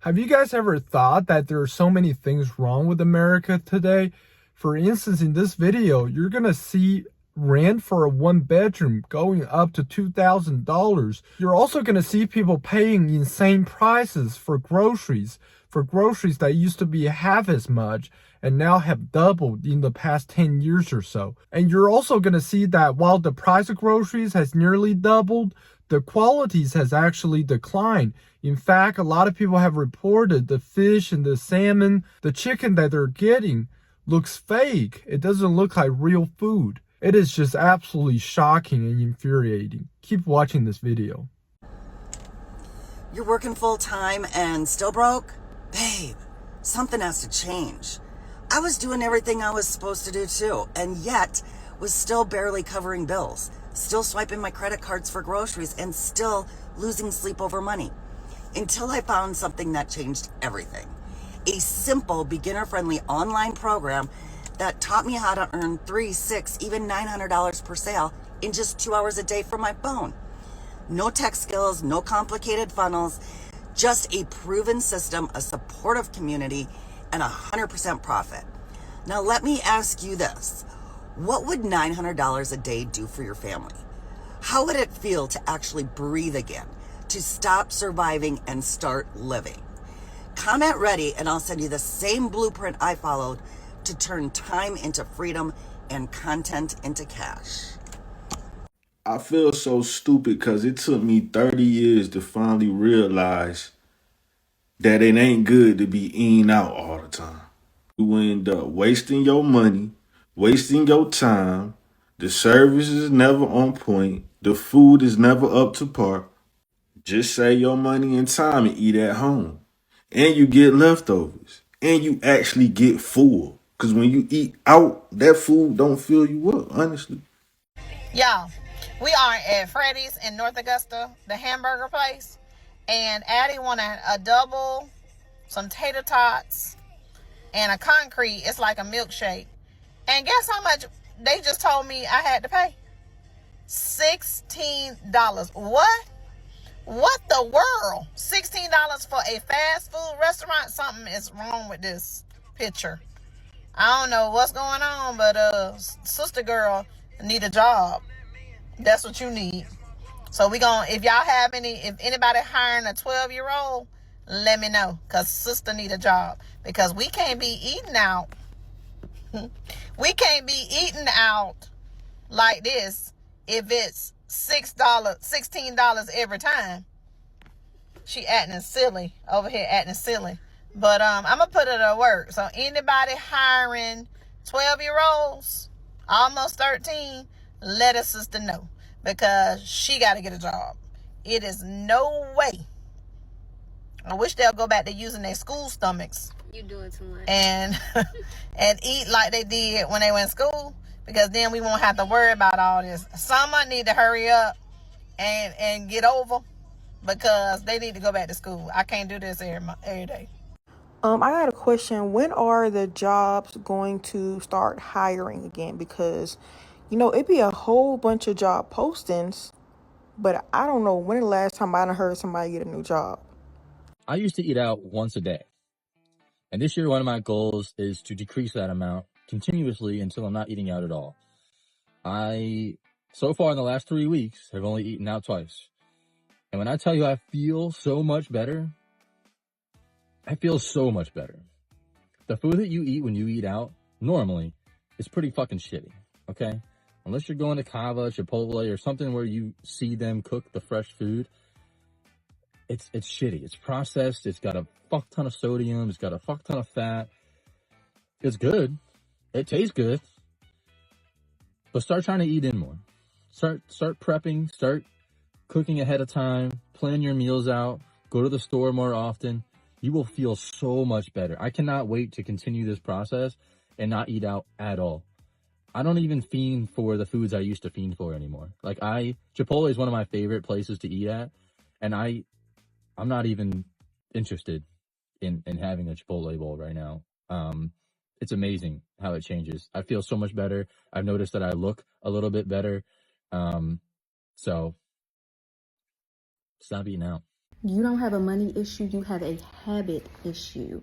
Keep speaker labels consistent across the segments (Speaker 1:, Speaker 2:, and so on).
Speaker 1: Have you guys ever thought that there are so many things wrong with America today? For instance, in this video, you're going to see rent for a one bedroom going up to $2,000. You're also going to see people paying insane prices for groceries that used to be half as much and now have doubled in the past 10 years or so. And you're also going to see that while the price of groceries has nearly doubled, the qualities has actually declined. In fact, a lot of people have reported the fish and the salmon, the chicken that they're getting looks fake. It doesn't look like real food. It is just absolutely shocking and infuriating. Keep watching this video.
Speaker 2: You're working full time and still broke? Babe, something has to change. I was doing everything I was supposed to do too, and yet was still barely covering bills, still swiping my credit cards for groceries, and still losing sleep over money. Until I found something that changed everything. A simple, beginner-friendly online program that taught me how to earn $300, $600, even $900 per sale in just 2 hours a day from my phone. No tech skills, no complicated funnels, just a proven system, a supportive community, and 100% profit. Now let me ask you this. What would $900 a day do for your family? How would it feel to actually breathe again, to stop surviving and start living? Comment ready and I'll send you the same blueprint I followed to turn time into freedom and content into cash.
Speaker 3: I feel so stupid because it took me 30 years to finally realize that it ain't good to be eating out all the time. You end up wasting your money, wasting your time. The service is never on point. The food is never up to par. Just save your money and time and eat at home. And you get leftovers. And you actually get full. Because when you eat out, that food don't fill you up, honestly.
Speaker 4: Y'all, we are at Freddy's in North Augusta, the hamburger place. And Addie wanted a double, some tater tots, and a concrete. It's like a milkshake. And guess how much they just told me I had to pay? $16. What? What the world? $16 for a fast food restaurant? Something is wrong with this picture. I don't know what's going on, but sister girl need a job. That's what you need. So if y'all have if anybody hiring a 12-year-old, let me know, because sister need a job, because we can't be eating out. We can't be eating out like this if it's $16 every time. She acting silly over here, acting silly. But I'm gonna put it to work. So anybody hiring 12-year-olds, almost 13, let a sister know, because she got to get a job. It is no way. I wish they'll go back to using their school stomachs.
Speaker 5: You doing too much.
Speaker 4: And eat like they did when they went to school, because then we won't have to worry about all this. Someone need to hurry up and get over, because they need to go back to school. I can't do this every day.
Speaker 6: I got a question. When are the jobs going to start hiring again? Because, it'd be a whole bunch of job postings, but I don't know when the last time I heard somebody get a new job.
Speaker 7: I used to eat out once a day. And this year, one of my goals is to decrease that amount continuously until I'm not eating out at all. So far in the last 3 weeks, have only eaten out twice. And when I tell you I feel so much better, I feel so much better. The food that you eat when you eat out, normally, is pretty fucking shitty, okay? Unless you're going to Cava, Chipotle, or something where you see them cook the fresh food, it's shitty. It's processed. It's got a fuck ton of sodium. It's got a fuck ton of fat. It's good. It tastes good. But start trying to eat in more. Start prepping. Start cooking ahead of time. Plan your meals out. Go to the store more often. You will feel so much better. I cannot wait to continue this process and not eat out at all. I don't even fiend for the foods I used to fiend for anymore. Chipotle is one of my favorite places to eat at, and I'm not even interested in having a Chipotle bowl right now. It's amazing how it changes. I feel so much better. I've noticed that I look a little bit better. So stop eating out.
Speaker 5: You don't have a money issue, you have a habit issue.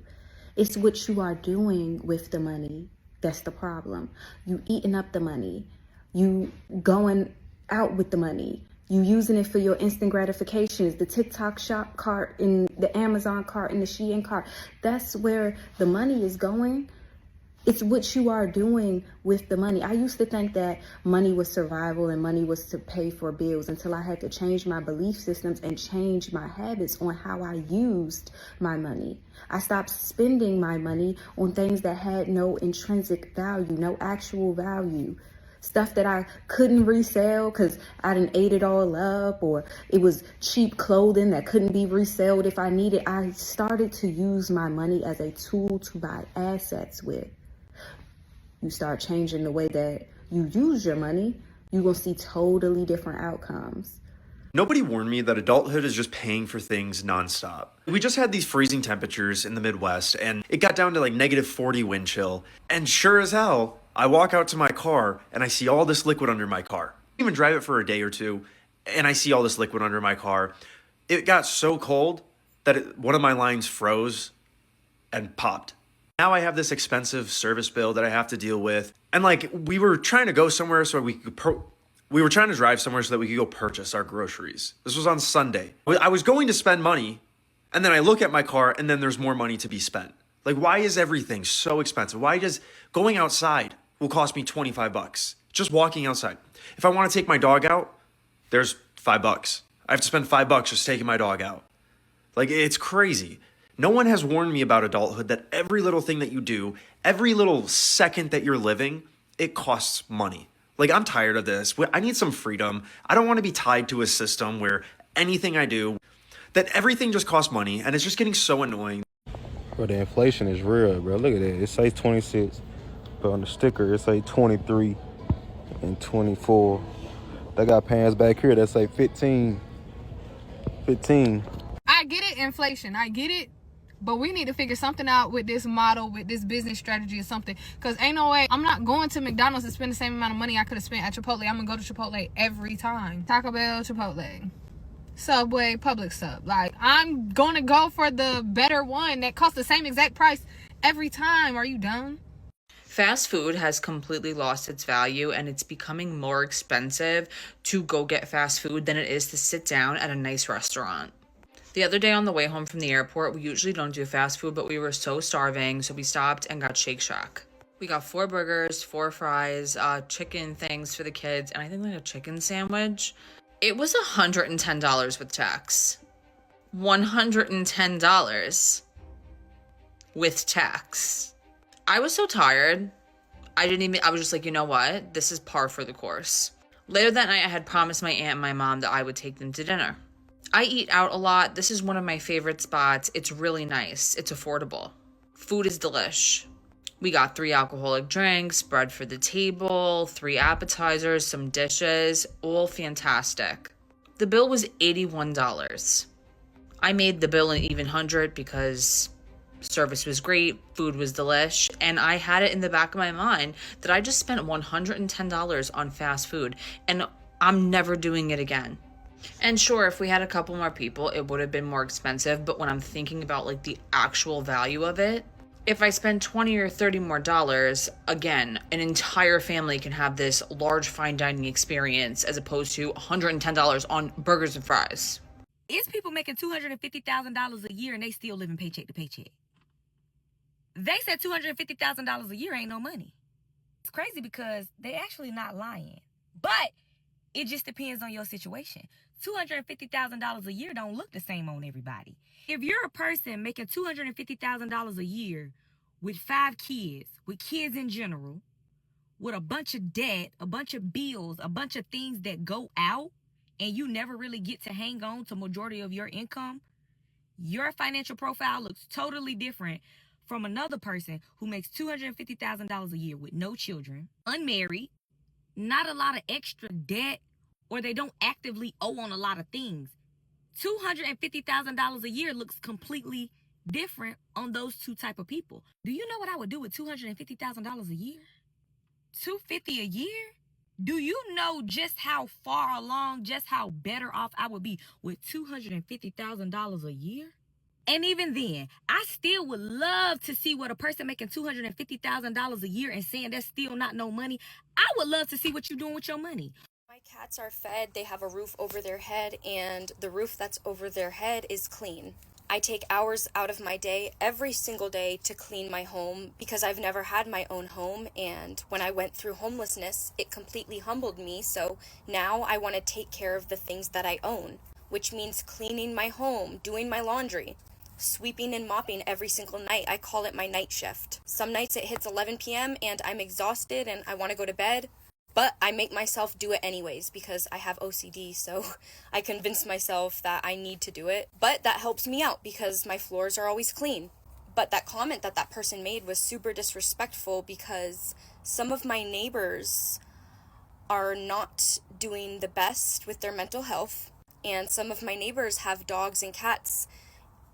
Speaker 5: It's what you are doing with the money that's the problem. You eating up the money. You going out with the money. You using it for your instant gratifications, the TikTok shop cart and the Amazon cart and the Shein cart. That's where the money is going. It's what you are doing with the money. I used to think that money was survival and money was to pay for bills until I had to change my belief systems and change my habits on how I used my money. I stopped spending my money on things that had no intrinsic value, no actual value. Stuff that I couldn't resell because I done ate it all up, or it was cheap clothing that couldn't be resold if I needed. I started to use my money as a tool to buy assets with. You start changing the way that you use your money, you're going to see totally different outcomes.
Speaker 8: Nobody warned me that adulthood is just paying for things nonstop. We just had these freezing temperatures in the Midwest, and it got down to like -40 wind chill. And sure as hell, I walk out to my car and I see all this liquid under my car. I even drive it for a day or two, and I see all this liquid under my car. It got so cold that one of my lines froze and popped. Now I have this expensive service bill that I have to deal with. And like, we were trying to go somewhere so we were trying to drive somewhere so that we could go purchase our groceries. This was on Sunday. I was going to spend money, and then I look at my car, and then there's more money to be spent. Like, why is everything so expensive? Why does going outside will cost me 25 bucks? Just walking outside. If I want to take my dog out, there's $5. I have to spend $5 just taking my dog out. Like, it's crazy. No one has warned me about adulthood that every little thing that you do, every little second that you're living, it costs money. Like, I'm tired of this. I need some freedom. I don't want to be tied to a system where anything I do, that everything just costs money, and it's just getting so annoying.
Speaker 9: Bro, the inflation is real, bro. Look at that. It says 26, but on the sticker, it says 23 and 24. They got pants back here that say 15.
Speaker 10: I get it, inflation. I get it. But we need to figure something out with this model, with this business strategy or something. Because ain't no way. I'm not going to McDonald's to spend the same amount of money I could have spent at Chipotle. I'm going to go to Chipotle every time. Taco Bell, Chipotle, Subway, Publix Sub. Like, I'm going to go for the better one that costs the same exact price every time. Are you dumb?
Speaker 11: Fast food has completely lost its value, and it's becoming more expensive to go get fast food than it is to sit down at a nice restaurant. The other day on the way home from the airport, we usually don't do fast food, but we were so starving, so we stopped and got Shake Shack. We got 4 burgers, 4 fries, chicken things for the kids, and I think like a chicken sandwich. It was $110 with tax. $110 with tax. I was so tired. I was just like, you know what? This is par for the course. Later that night, I had promised my aunt and my mom that I would take them to dinner. I eat out a lot. This is one of my favorite spots. It's really nice. It's affordable. Food is delish. We got 3 alcoholic drinks, bread for the table, 3 appetizers, some dishes, all fantastic. The bill was $81. I made the bill an even 100 because service was great, food was delish, and I had it in the back of my mind that I just spent $110 on fast food, and I'm never doing it again. And sure, if we had a couple more people, it would have been more expensive, but when I'm thinking about like the actual value of it, if I spend $20 or $30 more dollars, again, an entire family can have this large fine dining experience as opposed to $110 on burgers and fries.
Speaker 12: It's people making $250,000 a year and they still living paycheck to paycheck. They said $250,000 a year ain't no money. It's crazy because they actually not lying. But it just depends on your situation. $250,000 a year don't look the same on everybody. If you're a person making $250,000 a year with 5 kids, with kids in general, with a bunch of debt, a bunch of bills, a bunch of things that go out, and you never really get to hang on to majority of your income, your financial profile looks totally different from another person who makes $250,000 a year with no children, unmarried, not a lot of extra debt, or they don't actively owe on a lot of things. $250,000 a year looks completely different on those 2 type of people. Do you know what I would do with $250,000 a year? $250 a year? Do you know just how far along, just how better off I would be with $250,000 a year? And even then, I still would love to see what a person making $250,000 a year and saying that's still not no money. I would love to see what you're doing with your money.
Speaker 13: My cats are fed, they have a roof over their head, and the roof that's over their head is clean. I take hours out of my day every single day to clean my home because I've never had my own home, and when I went through homelessness, it completely humbled me, so now I want to take care of the things that I own, which means cleaning my home, doing my laundry, sweeping and mopping every single night. I call it my night shift. Some nights it hits 11 p.m. and I'm exhausted and I want to go to bed. But I make myself do it anyways because I have OCD, so I convince myself that I need to do it. But that helps me out because my floors are always clean. But that comment that that person made was super disrespectful because some of my neighbors are not doing the best with their mental health. And some of my neighbors have dogs and cats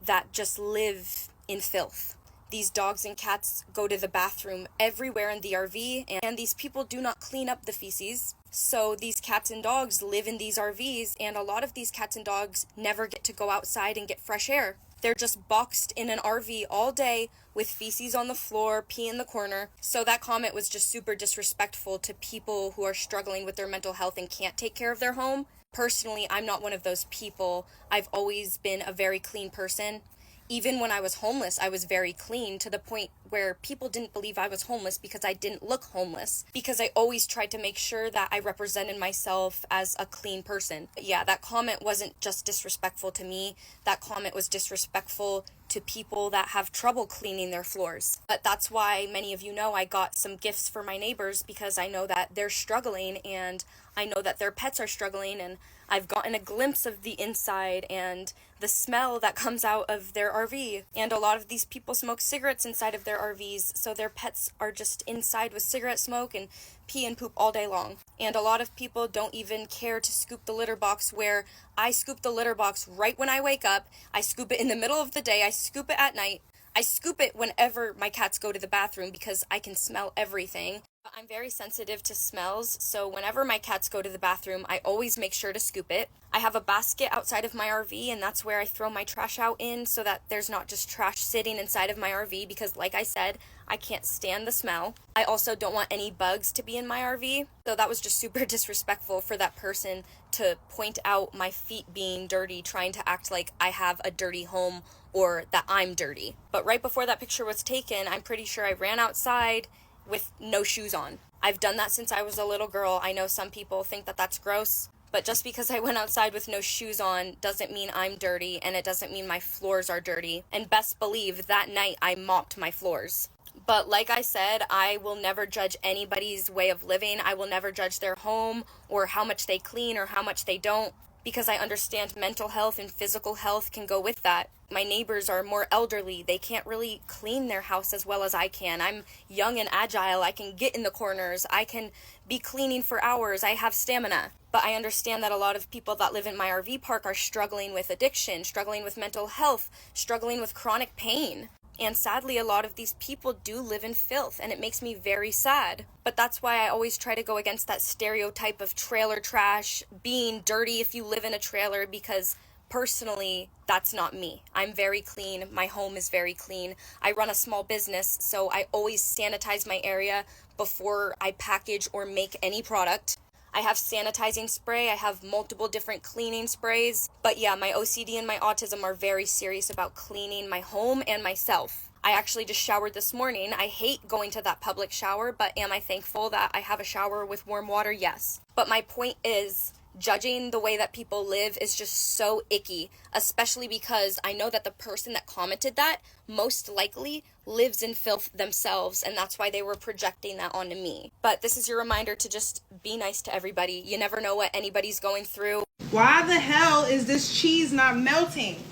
Speaker 13: that just live in filth. These dogs and cats go to the bathroom everywhere in the RV, and these people do not clean up the feces. So these cats and dogs live in these RVs, and a lot of these cats and dogs never get to go outside and get fresh air. They're just boxed in an RV all day with feces on the floor, pee in the corner. So that comment was just super disrespectful to people who are struggling with their mental health and can't take care of their home. Personally, I'm not one of those people. I've always been a very clean person. Even when I was homeless, I was very clean to the point where people didn't believe I was homeless because I didn't look homeless. Because I always tried to make sure that I represented myself as a clean person. But yeah, that comment wasn't just disrespectful to me. That comment was disrespectful to people that have trouble cleaning their floors. But that's why many of you know I got some gifts for my neighbors because I know that they're struggling and I know that their pets are struggling, and I've gotten a glimpse of the inside and the smell that comes out of their RV. And a lot of these people smoke cigarettes inside of their RVs, so their pets are just inside with cigarette smoke and pee and poop all day long. And a lot of people don't even care to scoop the litter box, where I scoop the litter box right when I wake up. I scoop it in the middle of the day. I scoop it at night. I scoop it whenever my cats go to the bathroom because I can smell everything. I'm very sensitive to smells, so whenever my cats go to the bathroom, I always make sure to scoop it. I have a basket outside of my RV, and that's where I throw my trash out in so that there's not just trash sitting inside of my RV because, like I said, I can't stand the smell. I also don't want any bugs to be in my RV, so that was just super disrespectful for that person to point out my feet being dirty, trying to act like I have a dirty home or that I'm dirty. But right before that picture was taken, I'm pretty sure I ran outside with no shoes on. I've done that since I was a little girl. I know some people think that that's gross, but just because I went outside with no shoes on doesn't mean I'm dirty, and it doesn't mean my floors are dirty. And best believe that night I mopped my floors. But like I said, I will never judge anybody's way of living. I will never judge their home or how much they clean or how much they don't, because I understand mental health and physical health can go with that. My neighbors are more elderly. They can't really clean their house as well as I can. I'm young and agile. I can get in the corners. I can be cleaning for hours. I have stamina. But I understand that a lot of people that live in my RV park are struggling with addiction, struggling with mental health, struggling with chronic pain. And sadly, a lot of these people do live in filth, and it makes me very sad. But that's why I always try to go against that stereotype of trailer trash, being dirty if you live in a trailer, because personally, that's not me. I'm very clean. My home is very clean. I run a small business, so I always sanitize my area before I package or make any product. I have sanitizing spray. I have multiple different cleaning sprays. But yeah, my OCD and my autism are very serious about cleaning my home and myself. I actually just showered this morning. I hate going to that public shower, but am I thankful that I have a shower with warm water? Yes. But my point is, judging the way that people live is just so icky, especially because I know that the person that commented that most likely lives in filth themselves, and that's why they were projecting that onto me. But this is your reminder to just be nice to everybody. You never know what anybody's going through.
Speaker 6: Why the hell is this cheese not melting?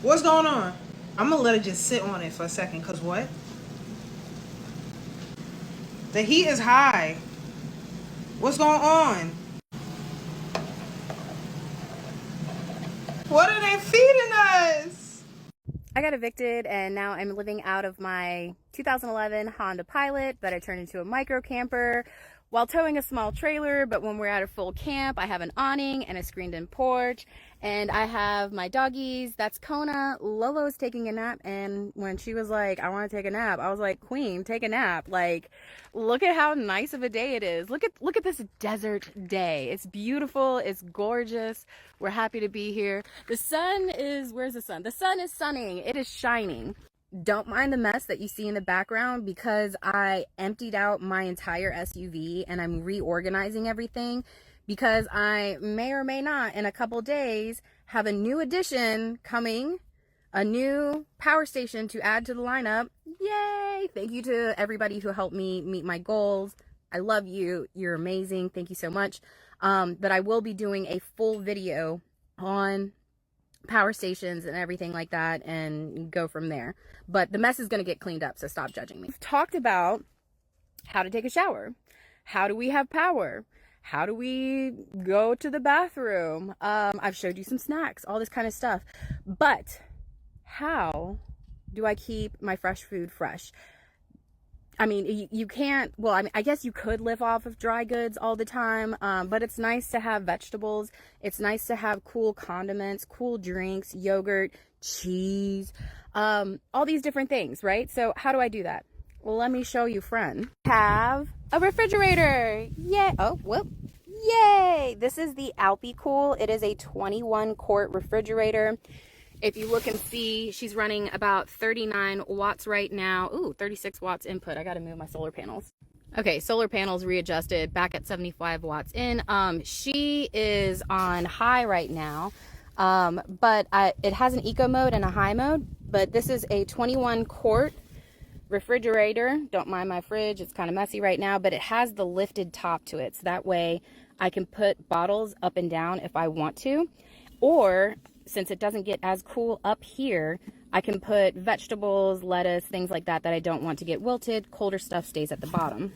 Speaker 6: What's going on? I'm gonna let it just sit on it for a second, because what? The heat is high. What's going on? What are they feeding us?
Speaker 14: I got evicted, and now I'm living out of my 2011 Honda Pilot that I turned into a micro camper while towing a small trailer, but when we're at a full camp, I have an awning and a screened-in porch, and I have my doggies. That's Kona. Lolo's taking a nap, and when she was like, I want to take a nap, I was like, Queen, take a nap. Like, look at how nice of a day it is. Look at this desert day. It's beautiful. It's gorgeous. We're happy to be here. The sun is, where's the sun? The sun is sunning. It is shining. Don't mind the mess that you see in the background because I emptied out my entire SUV and I'm reorganizing everything because I may or may not in a couple days have a new addition coming, a new power station to add to the lineup. Yay! Thank you to everybody who helped me meet my goals. I love you. You're amazing. Thank you so much. But I will be doing a full video on power stations and everything like that and go from there. But the mess is going to get cleaned up, so stop judging me. We've talked about how to take a shower. How do we have power? How do we go to the bathroom? I've showed you some snacks, all this kind of stuff. But how do I keep my fresh food fresh? I mean, you can't, well, I mean, I guess you could live off of dry goods all the time, but it's nice to have vegetables. It's nice to have cool condiments, cool drinks, yogurt, cheese, all these different things, right? So how do I do that? Well, let me show you, friend. Have a refrigerator. Yay. Oh, whoop. Yay. This is the Alpi-Cool. It is a 21 quart refrigerator. If you look and see, she's running about 39 watts right now. Ooh, 36 watts input. I got to move my solar panels. Okay, solar panels readjusted, back at 75 watts in. She is on high right now, but it has an eco mode and a high mode, but this is a 21 quart refrigerator. Don't mind my fridge. It's kind of messy right now, but it has the lifted top to it. So that way I can put bottles up and down if I want to, or since it doesn't get as cool up here, I can put vegetables, lettuce, things like that I don't want to get wilted. Colder stuff stays at the bottom.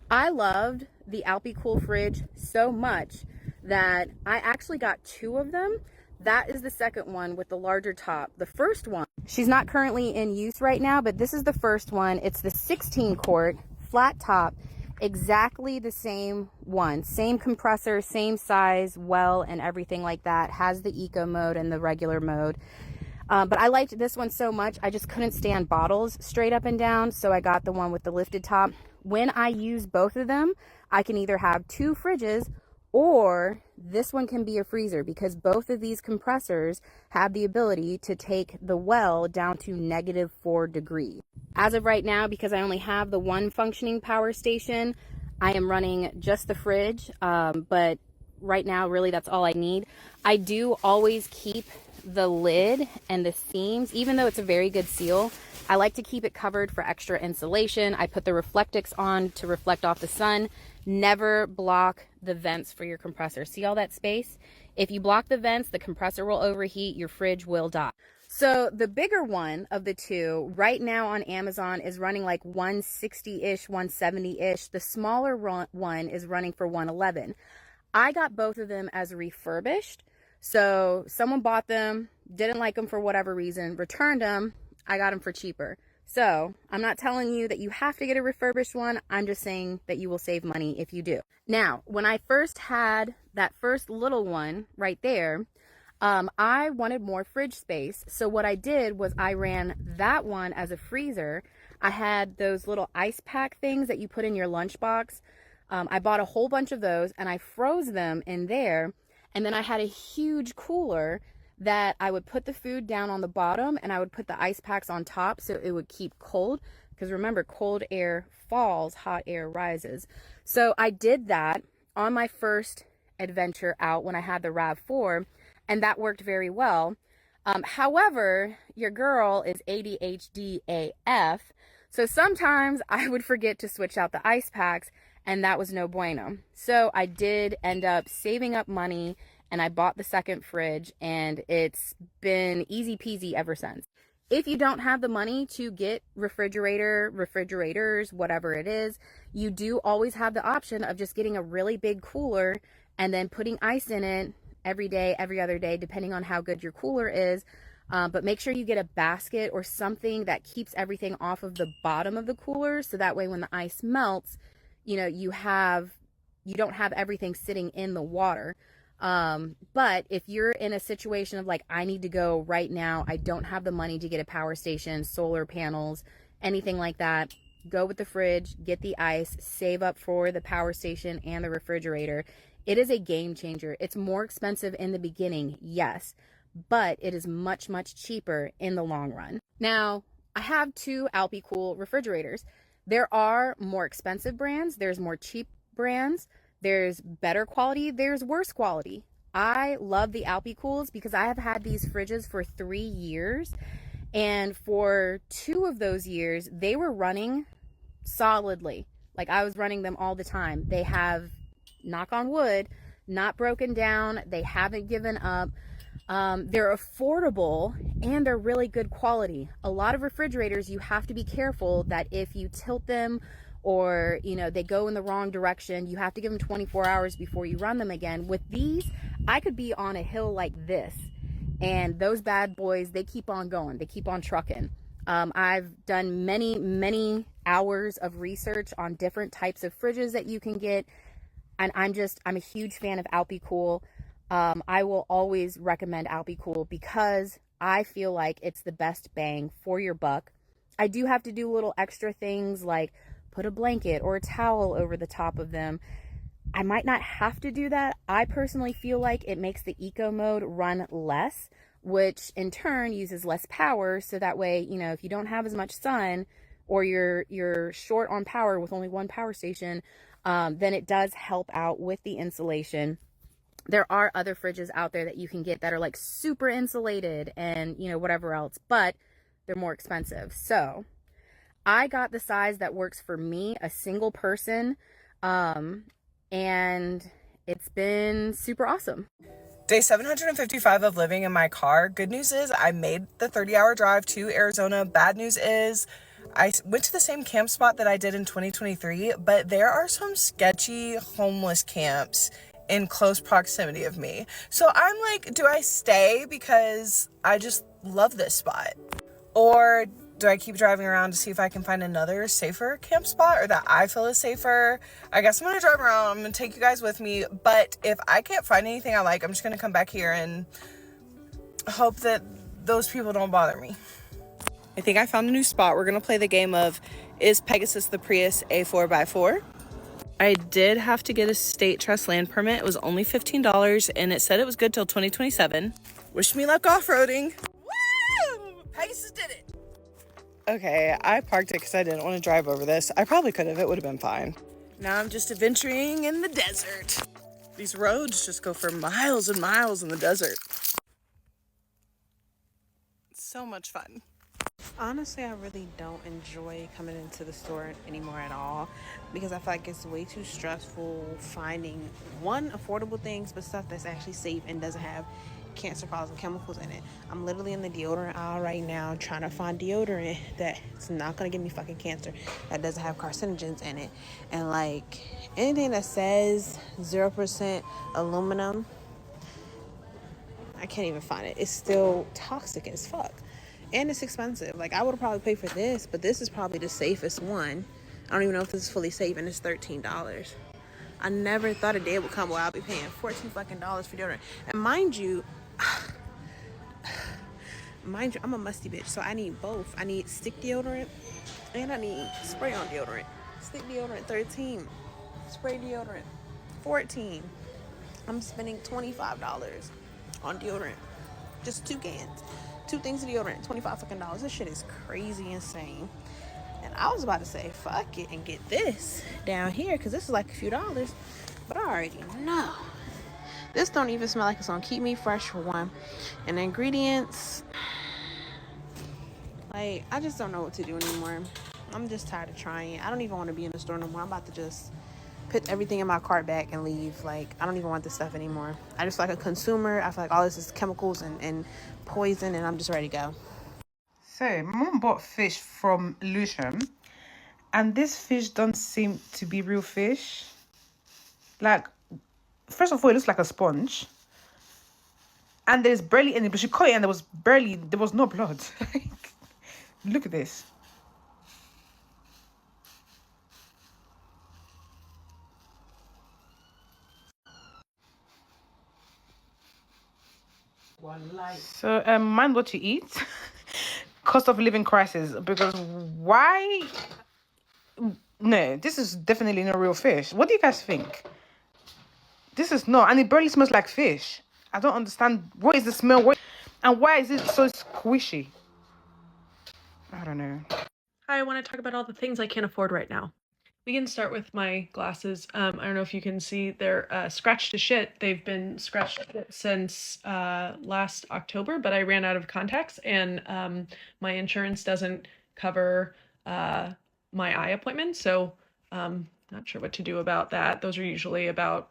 Speaker 14: I loved the Alpi-Cool fridge so much that I actually got 2 of them. That is the second one with the larger top. The first one, she's not currently in use right now, but this is the first one. It's the 16 quart flat top. Exactly the same one, same compressor, same size, well, and everything like that. Has the eco mode and the regular mode. But I liked this one so much, I just couldn't stand bottles straight up and down, so I got the one with the lifted top. When I use both of them, I can either have 2 fridges or this one can be a freezer because both of these compressors have the ability to take the well down to -4 degrees. As of right now, because I only have the one functioning power station, I am running just the fridge, but right now, really, that's all I need. I do always keep the lid and the seams, even though it's a very good seal, I like to keep it covered for extra insulation. I put the Reflectix on to reflect off the sun. Never block the vents for your compressor. See all that space? If you block the vents, the compressor will overheat, your fridge will die. So the bigger one of the 2 right now on Amazon is running like 160-ish, 170-ish. The smaller one is running for 111. I got both of them as refurbished. So someone bought them, didn't like them for whatever reason, returned them. I got them for cheaper. So I'm not telling you that you have to get a refurbished one. I'm just saying that you will save money if you do. Now, when I first had that first little one right there, I wanted more fridge space. So what I did was I ran that one as a freezer. I had those little ice pack things that you put in your lunchbox. I bought a whole bunch of those and I froze them in there. And then I had a huge cooler that I would put the food down on the bottom and I would put the ice packs on top so it would keep cold. Because remember, cold air falls, hot air rises. So I did that on my first adventure out when I had the RAV4, and that worked very well. However, your girl is ADHD AF, so sometimes I would forget to switch out the ice packs, and that was no bueno. So I did end up saving up money, and I bought the second fridge, and it's been easy peasy ever since. If you don't have the money to get refrigerators, whatever it is, you do always have the option of just getting a really big cooler and then putting ice in it every day, every other day, depending on how good your cooler is. But make sure you get a basket or something that keeps everything off of the bottom of the cooler, so that way when the ice melts, you know, you have you don't have everything sitting in the water. But if you're in a situation of like, I need to go right now, I don't have the money to get a power station, solar panels, anything like that, go with the fridge, get the ice, save up for the power station and the refrigerator. It is a game changer. It's more expensive in the beginning, yes, but it is much, much cheaper in the long run. Now, I have 2 Alpicool refrigerators. There are more expensive brands, there's more cheap brands, there's better quality, there's worse quality. I love the Alpicools because I have had these fridges for 3 years, and for 2 of those years, they were running solidly. Like, I was running them all the time. They have, knock on wood, not broken down. They haven't given up. They're affordable and they're really good quality. A lot of refrigerators, you have to be careful that if you tilt them or, you know, they go in the wrong direction, you have to give them 24 hours before you run them again. With these, I could be on a hill like this, and those bad boys, they keep on going. They keep on trucking. I've done many, many hours of research on different types of fridges that you can get. And I'm a huge fan of Alpicool. I will always recommend Alpicool because I feel like it's the best bang for your buck. I do have to do little extra things like put a blanket or a towel over the top of them. I might not have to do that. I personally feel like it makes the eco mode run less, which in turn uses less power. So that way, you know, if you don't have as much sun or you're short on power with only one power station, then it does help out with the insulation. There are other fridges out there that you can get that are like super insulated and, you know, whatever else, but they're more expensive. So I got the size that works for me, a single person, and it's been super awesome.
Speaker 15: Day 755 of living in my car. Good news is I made the 30-hour drive to Arizona. Bad news is I went to the same camp spot that I did in 2023, but there are some sketchy homeless camps in close proximity of me. So I'm like, do I stay because I just love this spot? Or do I keep driving around to see if I can find another safer camp spot or that I feel is safer? I guess I'm gonna drive around. I'm gonna take you guys with me. But if I can't find anything I like, I'm just gonna come back here and hope that those people don't bother me. I think I found a new spot. We're gonna play the game of, is Pegasus the Prius a 4x4? I did have to get a state trust land permit. It was only $15 and it said it was good till 2027. Wish me luck off-roading. Woo! Pegasus did it. Okay, I parked it because I didn't want to drive over this. I probably could have. It would have been fine. Now I'm just adventuring in the desert. These roads just go for miles and miles in the desert. It's so much fun.
Speaker 6: Honestly, I really don't enjoy coming into the store anymore at all because I feel like it's way too stressful finding affordable things, but stuff that's actually safe and doesn't have cancer-causing chemicals in it. I'm literally in the deodorant aisle right now trying to find deodorant that's not gonna give me fucking cancer, that doesn't have carcinogens in it, and like anything that says 0% aluminum, I can't even find it. It's still toxic as fuck. And it's expensive. Like, I would probably pay for this, but this is probably the safest one. I don't even know if this is fully safe, and it's $13. I never thought a day would come where I'll be paying $14 fucking for deodorant. And mind you, I'm a musty bitch, so I need both. I need stick deodorant, and I need spray-on deodorant. Stick deodorant, $13. Spray deodorant, $14. I'm spending $25 on deodorant. Just 2 cans. 2 things of deodorant, $25 fucking. This shit is crazy insane. And I was about to say fuck it and get this down here because this is like a few dollars, but I already know this don't even smell like it's gonna keep me fresh for one. And the ingredients, like, I just don't know what to do anymore. I'm just tired of trying. I don't even want to be in the store no more. I'm about to just put everything in my cart back and leave. Like, I don't even want this stuff anymore. I just feel like a consumer. I feel like all this is chemicals and poison, and I'm just ready to go.
Speaker 16: So, mom bought fish from Lewisham, and this fish don't seem to be real fish. Like, first of all, it looks like a sponge, and there's barely any, but she caught it and there was no blood. Look at this. So, mind what you eat. Cost of living crisis. Because why? No, this is definitely not real fish. What do you guys think? This is not, and it barely smells like fish. I don't understand. What is the smell? And why is it so squishy? I don't know.
Speaker 17: I want to talk about all the things I can't afford right now. We can start with my glasses. I don't know if you can see, they're scratched to shit. They've been scratched to shit since last October, but I ran out of contacts, and my insurance doesn't cover my eye appointment, so not sure what to do about that. Those are usually about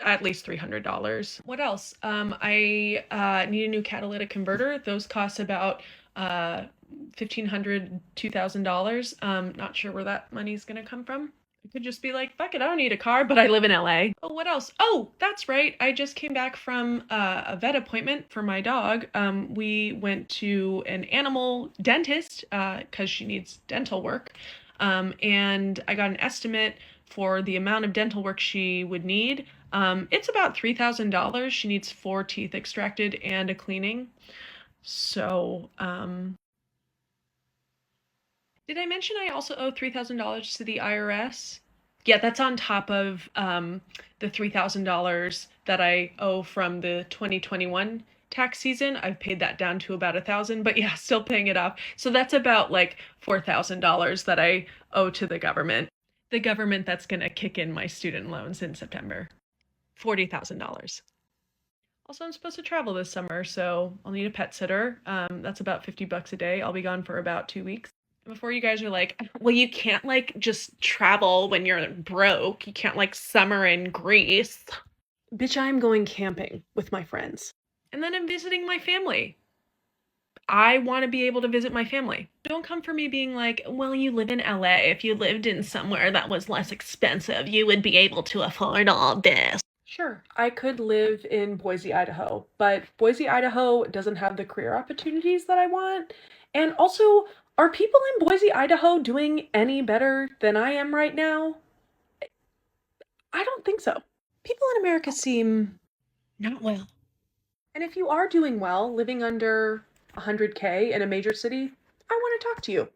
Speaker 17: at least $300. What else? I need a new catalytic converter. Those cost about $1,500, $2,000. Not sure where that money's gonna come from. I could just be like, fuck it, I don't need a car, but I live in LA. Oh, what else? Oh, that's right. I just came back from a vet appointment for my dog. We went to an animal dentist because she needs dental work. And I got an estimate for the amount of dental work she would need. It's about $3,000. She needs 4 teeth extracted and a cleaning. So, did I mention I also owe $3,000 to the IRS? Yeah, that's on top of the $3,000 that I owe from the 2021 tax season. I've paid that down to about $1,000, but yeah, still paying it off. So that's about like $4,000 that I owe to the government. The government that's gonna kick in my student loans in September. $40,000. Also, I'm supposed to travel this summer, so I'll need a pet sitter. That's about $50 a day. I'll be gone for about 2 weeks. Before you guys are like, well, you can't like just travel when you're broke. You can't like summer in Greece. Bitch, I'm going camping with my friends. And then I'm visiting my family. I want to be able to visit my family. Don't come for me being like, well, you live in LA. If you lived in somewhere that was less expensive, you would be able to afford all this. Sure, I could live in Boise, Idaho, but Boise, Idaho doesn't have the career opportunities that I want. And also, are people in Boise, Idaho doing any better than I am right now? I don't think so. People in America seem not well. And if you are doing well, living under 100K in a major city, I want to talk to you.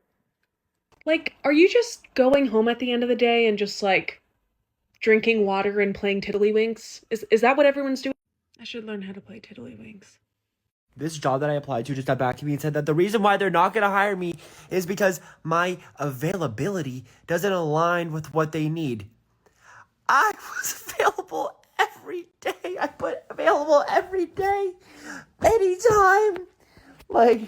Speaker 17: Like, are you just going home at the end of the day and just like drinking water and playing tiddlywinks? Is that what everyone's doing? I should learn how to play tiddlywinks.
Speaker 18: This job that I applied to just got back to me and said that the reason why they're not going to hire me is because my availability doesn't align with what they need. I was available every day. I put available every day, anytime. Like,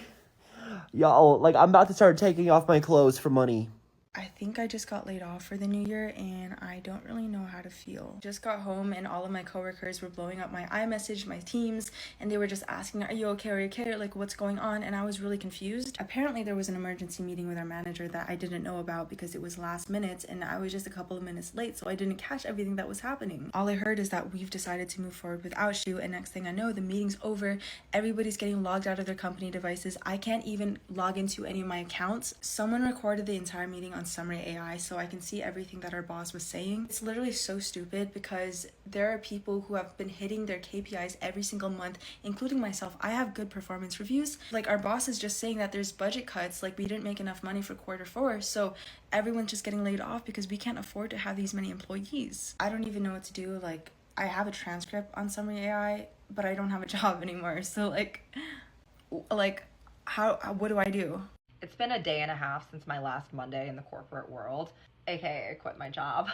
Speaker 18: y'all, like, I'm about to start taking off my clothes for money.
Speaker 19: I think I just got laid off for the new year and I don't really know how to feel. Just got home and all of my coworkers were blowing up my iMessage, my Teams, and they were just asking, are you okay, are you okay, like what's going on? And I was really confused. Apparently there was an emergency meeting with our manager that I didn't know about because it was last minute and I was just a couple of minutes late, so I didn't catch everything that was happening. All I heard is that we've decided to move forward without you, and next thing I know, the meeting's over, everybody's getting logged out of their company devices. I can't even log into any of my accounts. Someone recorded the entire meeting on Summary AI so I can see everything that our boss was saying. It's literally so stupid because there are people who have been hitting their KPIs every single month, including myself. I have good performance reviews. Like, our boss is just saying that there's budget cuts, like we didn't make enough money for Q4, so everyone's just getting laid off because we can't afford to have these many employees. I don't even know what to do. Like, I have a transcript on Summary AI, but I don't have a job anymore, so like how what do I do?
Speaker 20: It's been a day and a half since my last Monday in the corporate world, aka I quit my job.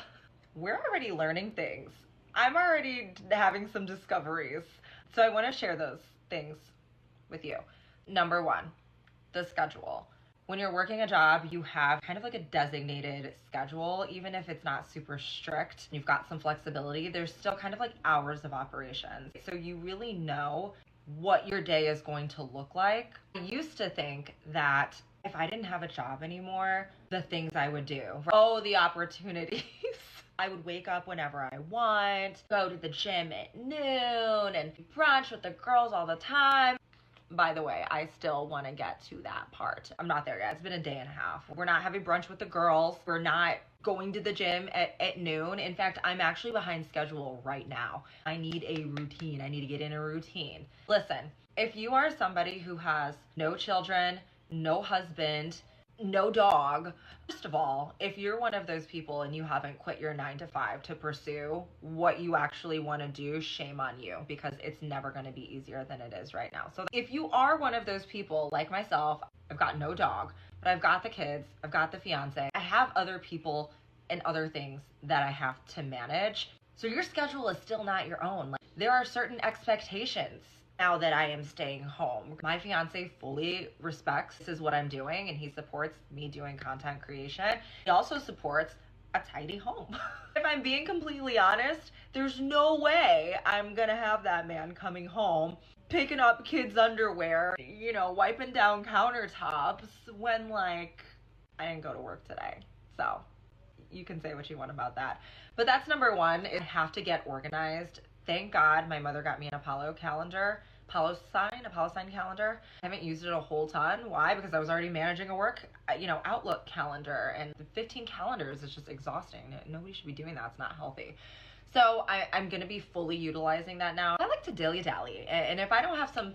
Speaker 20: We're already learning things. I'm already having some discoveries. So I want to share those things with you. Number one, the schedule. When you're working a job, you have kind of like a designated schedule, even if it's not super strict. You've got some flexibility. There's still kind of like hours of operations. So you really know what your day is going to look like. I used to think that if I didn't have a job anymore, the things I would do. Oh, the opportunities. I would wake up whenever I want, go to the gym at noon, and brunch with the girls all the time. By the way, I still want to get to that part. I'm not there yet. It's been a day and a half. We're not having brunch with the girls. We're not going to the gym at noon. In fact, I'm actually behind schedule right now. I need a routine. I need to get in a routine. Listen, If you are somebody who has no children, no husband, no dog, first of all, if you're one of those people and you haven't quit your 9 to 5 to pursue what you actually want to do, shame on you, because it's never going to be easier than it is right now. So if you are one of those people like myself, I've got no dog, but I've got the kids, I've got the fiance, I have other people and other things that I have to manage. So your schedule is still not your own. Like, there are certain expectations now that I am staying home. My fiance fully respects this is what I'm doing, and he supports me doing content creation. He also supports a tidy home. If I'm being completely honest, there's no way I'm gonna have that man coming home, picking up kids' underwear, you know, wiping down countertops when, like, I didn't go to work today. So you can say what you want about that. But that's number one. I have to get organized. Thank God my mother got me an Apollo sign calendar. I haven't used it a whole ton. Why? Because I was already managing a work, Outlook calendar, and 15 calendars is just exhausting. Nobody should be doing that. It's not healthy. So I'm going to be fully utilizing that now. I like to dilly-dally. And if I don't have some,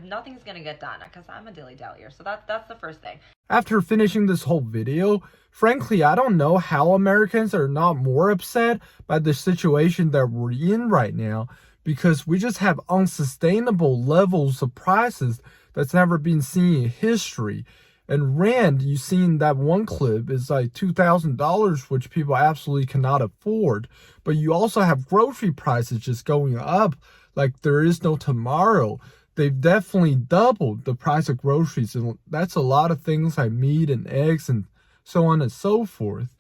Speaker 20: nothing's going to get done because I'm a dilly-dallyer. So that's the first thing.
Speaker 1: After finishing this whole video, frankly, I don't know how Americans are not more upset by the situation that we're in right now, because we just have unsustainable levels of prices that's never been seen in history. And rent, you seen that one clip, is like $2,000, which people absolutely cannot afford. But you also have grocery prices just going up like there is no tomorrow. They've definitely doubled the price of groceries, and that's a lot of things like meat and eggs and so on and so forth.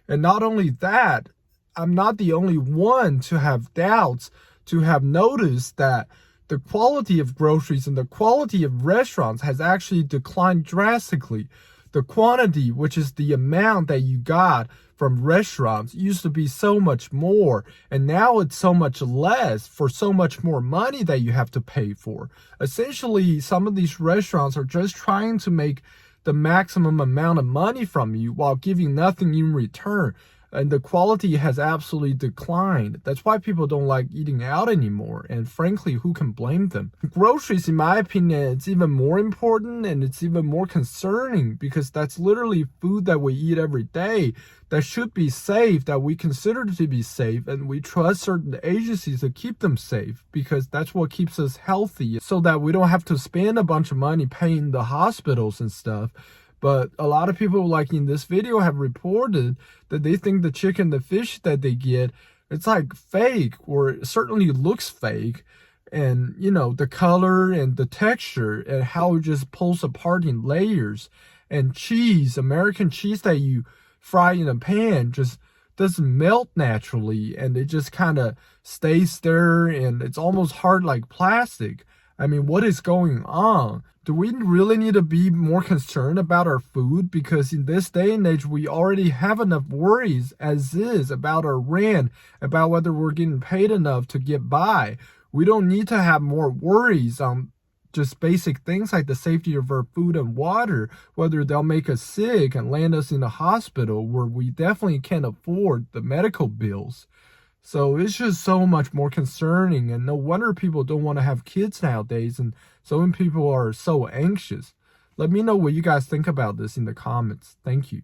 Speaker 1: And not only that, I'm not the only one to have doubts, to have noticed that the quality of groceries and the quality of restaurants has actually declined drastically. The quantity, which is the amount that you got from restaurants, used to be so much more, and now it's so much less for so much more money that you have to pay for. Essentially, some of these restaurants are just trying to make the maximum amount of money from you while giving nothing in return. And the quality has absolutely declined. That's why people don't like eating out anymore. And frankly, who can blame them? Groceries, in my opinion, it's even more important and it's even more concerning, because that's literally food that we eat every day that should be safe, that we consider to be safe, and we trust certain agencies to keep them safe, because that's what keeps us healthy, so that we don't have to spend a bunch of money paying the hospitals and stuff. But a lot of people, like in this video, have reported that they think the chicken, the fish that they get, it's like fake, or it certainly looks fake. And, the color and the texture and how it just pulls apart in layers. And cheese, American cheese that you fry in a pan, just doesn't melt naturally. And it just kind of stays there, and it's almost hard like plastic. I mean, what is going on? Do we really need to be more concerned about our food? Because in this day and age, we already have enough worries as is about our rent, about whether we're getting paid enough to get by. We don't need to have more worries on just basic things like the safety of our food and water, whether they'll make us sick and land us in a hospital where we definitely can't afford the medical bills. So it's just so much more concerning, and no wonder people don't want to have kids nowadays, and so many people are so anxious. Let me know what you guys think about this in the comments. Thank you.